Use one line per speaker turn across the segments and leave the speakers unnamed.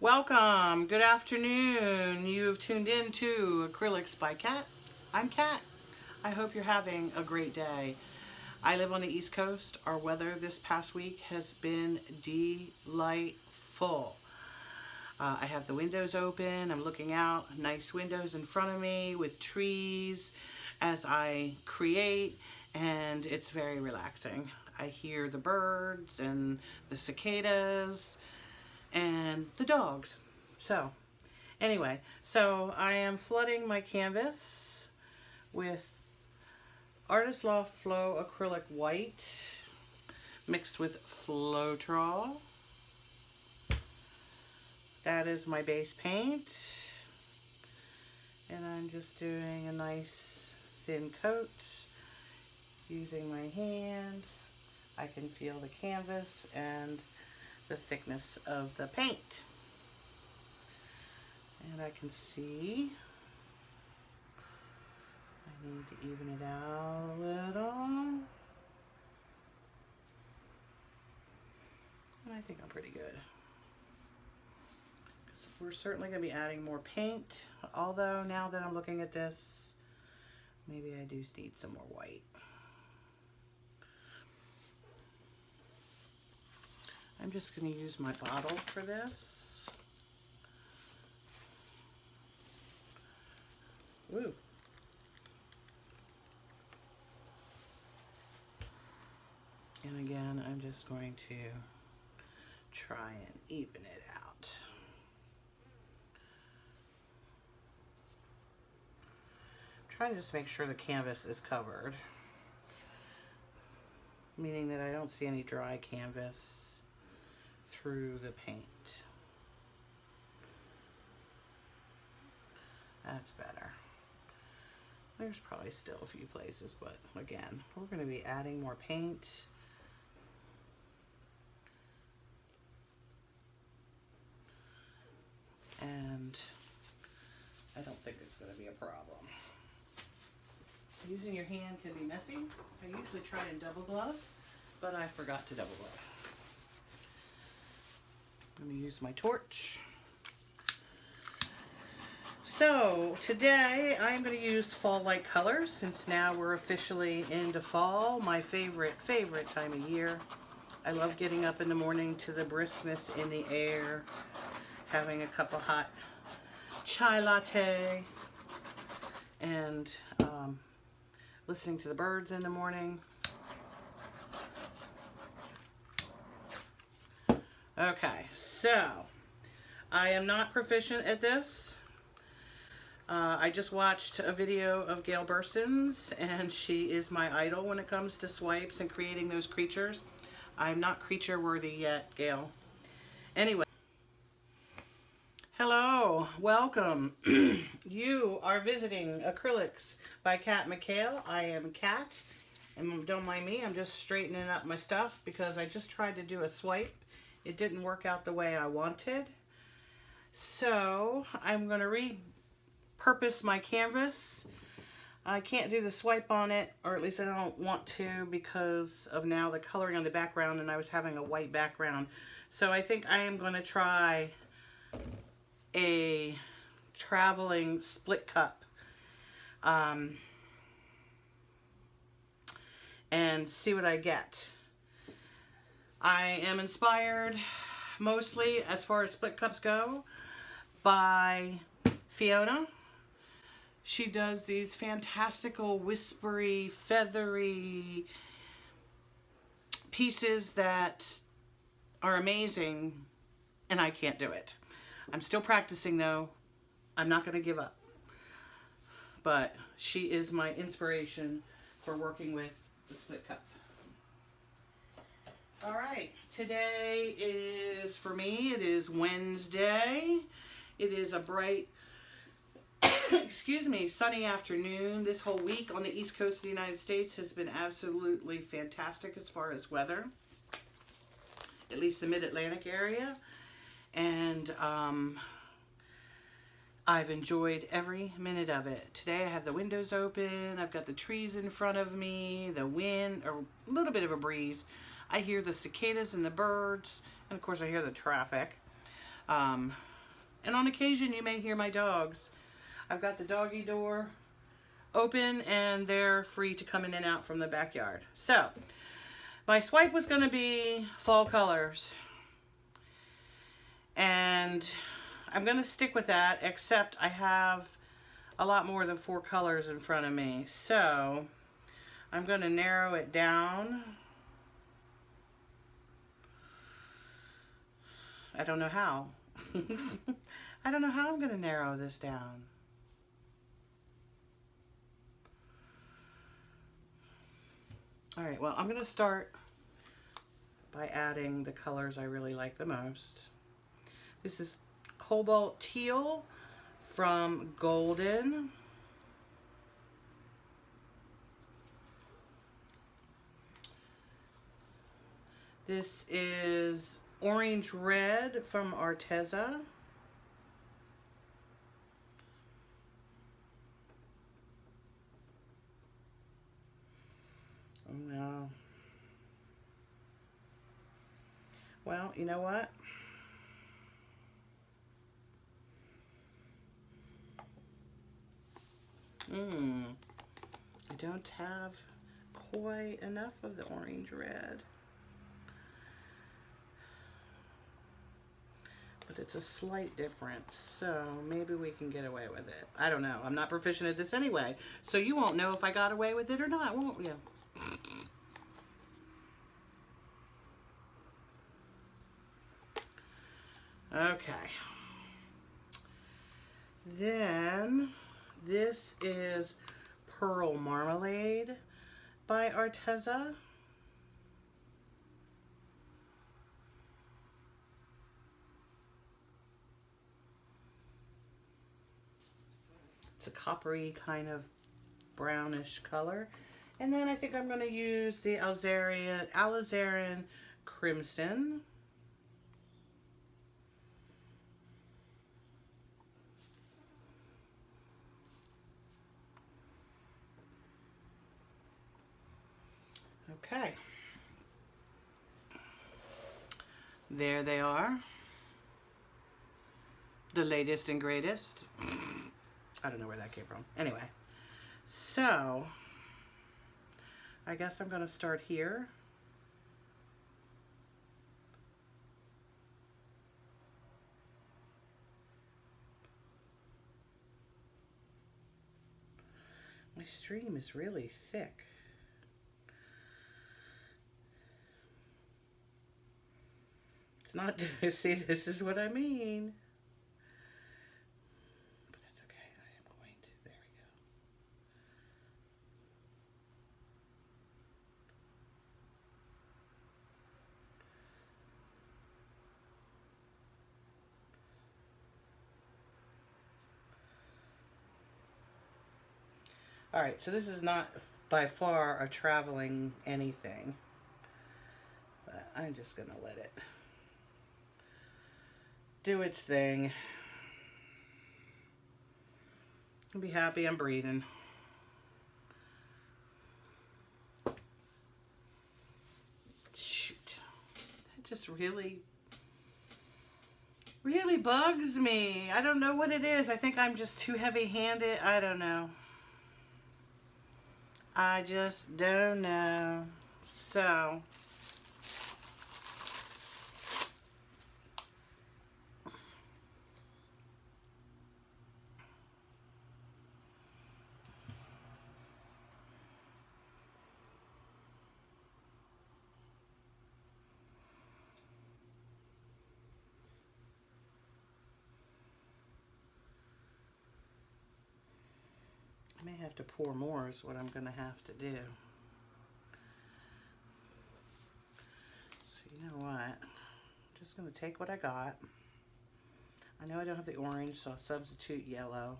Welcome. Good afternoon. You've tuned in to Acrylics by Kat. I'm Kat. I hope you're having a great day. I live on the East Coast. Our weather this past week has been delightful. I have the windows open. I'm looking out. Nice windows in front of me with trees as I create, and it's very relaxing. I hear the birds and the cicadas and the dogs. So anyway, I am flooding my canvas with Artist Loft Flow Acrylic White mixed with Floetrol. That is my base paint. And I'm just doing a nice thin coat using my hand. I can feel the canvas and the thickness of the paint. And I can see I need to even it out a little. And I think I'm pretty good. So we're certainly going to be adding more paint, although now that I'm looking at this, maybe I do need some more white. I'm just going to use my bottle for this. Ooh. And again, I'm just going to try and even it out. I'm trying just to make sure the canvas is covered, meaning that I don't see any dry canvas through the paint. That's better. There's probably still a few places, but again, we're going to be adding more paint. And I don't think it's going to be a problem. Using your hand can be messy. I usually try and double glove, but I forgot to double glove. Let me use my torch. So today I'm going to use fall-like colors since now we're officially into fall, my favorite time of year. I love getting up in the morning to the briskness in the air, having a cup of hot chai latte, and listening to the birds in the morning. Okay, so I am not proficient at this. I just watched a video of Gail Burston's, and she is my idol when it comes to swipes and creating those creatures. I'm not creature worthy yet, Gail. Anyway, hello, welcome. You are visiting Acrylics by Kat McHale. I am Kat, and don't mind me, I'm just straightening up my stuff because I just tried to do a swipe. It didn't work out the way I wanted. So I'm going to repurpose my canvas. I can't do the swipe on it, or at least I don't want to because of now the coloring on the background, and I was having a white background. So I think I am going to try a traveling split cup and see what I get. I am inspired mostly, as far as split cups go, by Fiona. She does these fantastical, whispery, feathery pieces that are amazing, and I can't do it. I'm still practicing though. I'm not going to give up. But she is my inspiration for working with the split cup. All right, today is, for me, it is Wednesday. It is a bright, excuse me, sunny afternoon. This whole week on the East Coast of the United States has been absolutely fantastic as far as weather, at least the mid-Atlantic area. And I've enjoyed every minute of it. Today I have the windows open. I've got the trees in front of me, the wind, or a little bit of a breeze. I hear the cicadas and the birds, and of course I hear the traffic. And on occasion you may hear my dogs. I've got the doggy door open and they're free to come in and out from the backyard. So my swipe was going to be fall colors. And I'm going to stick with that, except I have a lot more than 4 colors in front of me. So I'm going to narrow it down. I don't know how. I don't know how I'm going to narrow this down. All right, well, I'm going to start by adding the colors I really like the most. This is Cobalt Teal from Golden. This is Orange Red from Arteza. Oh no. Well, you know what? I don't have quite enough of the orange red. But it's a slight difference, so maybe we can get away with it. I don't know. I'm not proficient at this anyway, so you won't know if I got away with it or not, won't you? Okay. Then this is Pearl Marmalade by Arteza. It's a coppery kind of brownish color. And then I think I'm going to use the alizarin Crimson. Okay. There they are. The latest and greatest. I don't know where that came from. Anyway, so I guess I'm going to start here. My stream is really thick. It's not, see, this is what I mean. But that's okay, I am going to, there we go. All right, so this is not by far a traveling anything, but I'm just gonna let it do its thing. I'll be happy I'm breathing. Shoot. It just really bugs me. I don't know what it is. I think I'm just too heavy-handed. I don't know. I just don't know. So I may have to pour more is what I'm going to have to do. So you know what? I'm just going to take what I got. I know I don't have the orange, so I'll substitute yellow.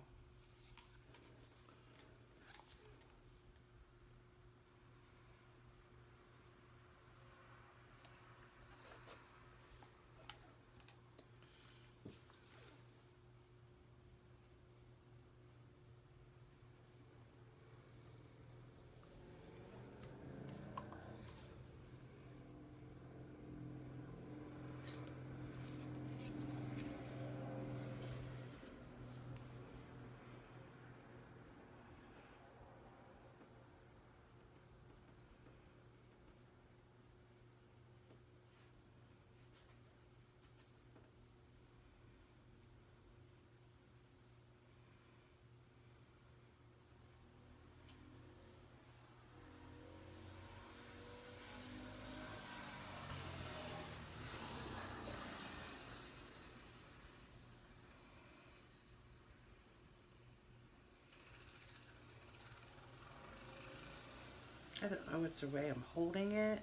I don't know what's the way I'm holding it.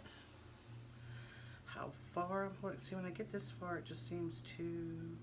How far I'm holding. See, when I get this far, it just seems to...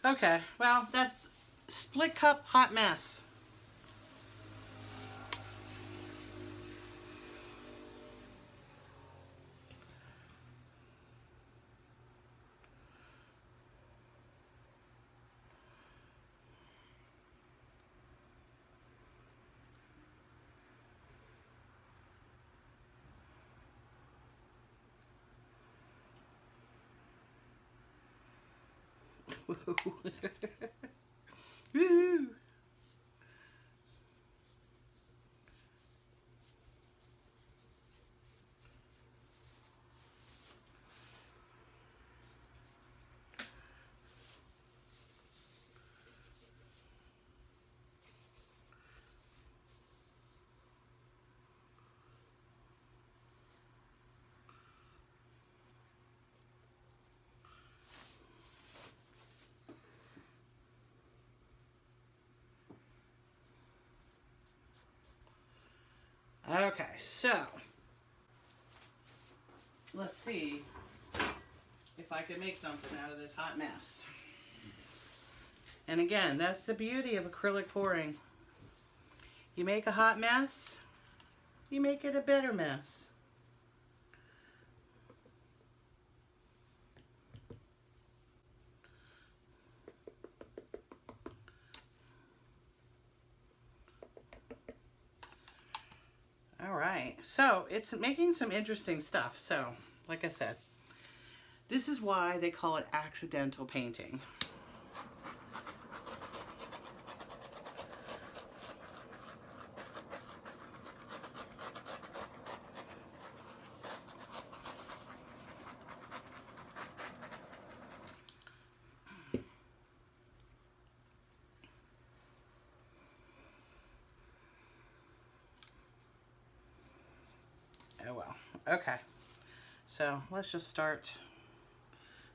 Okay, well, that's split cup hot mess. Woo! Okay, so let's see if I can make something out of this hot mess. And again, that's the beauty of acrylic pouring. You make a hot mess, you make it a better mess. All right, so it's making some interesting stuff. So, like I said, this is why they call it accidental painting. Oh well, okay. So let's just start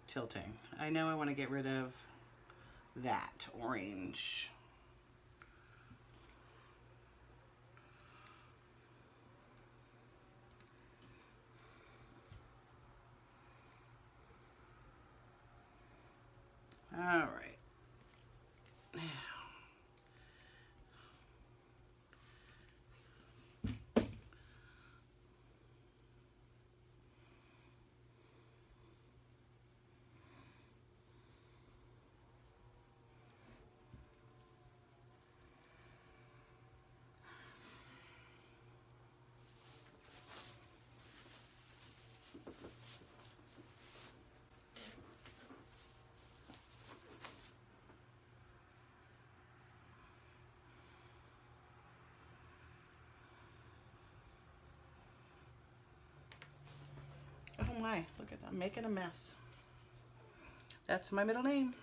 tilting. I know I want to get rid of that orange. All right. Oh my, look at that, I'm making a mess. That's my middle name.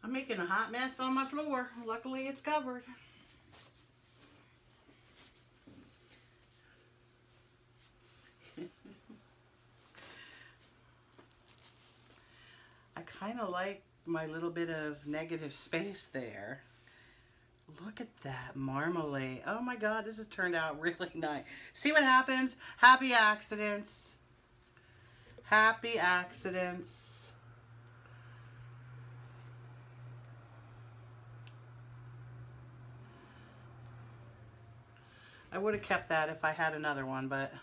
I'm making a hot mess on my floor. Luckily it's covered. kind of like my little bit of negative space there. Look at that marmalade. Oh my God, this has turned out really nice. See what happens? Happy accidents. Happy accidents. I would have kept that if I had another one, but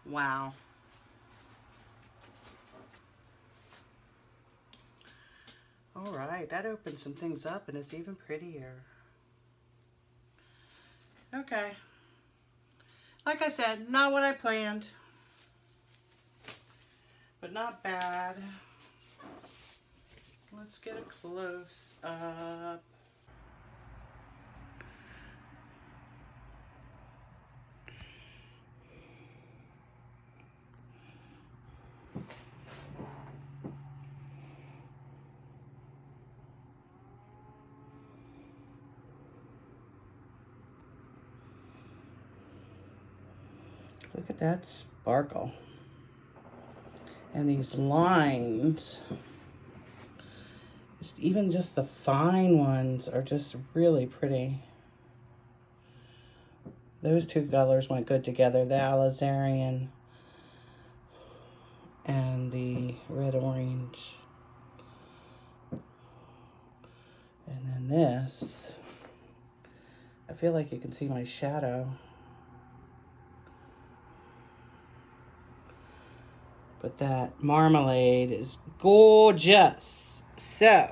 wow. All right, that opens some things up and it's even prettier. Okay. Like I said, not what I planned, but not bad. Let's get a close up. Look at that sparkle. And these lines, even just the fine ones are just really pretty. Those two colors went good together, the alizarin and the red orange. And then this, I feel like you can see my shadow. But that marmalade is gorgeous. So,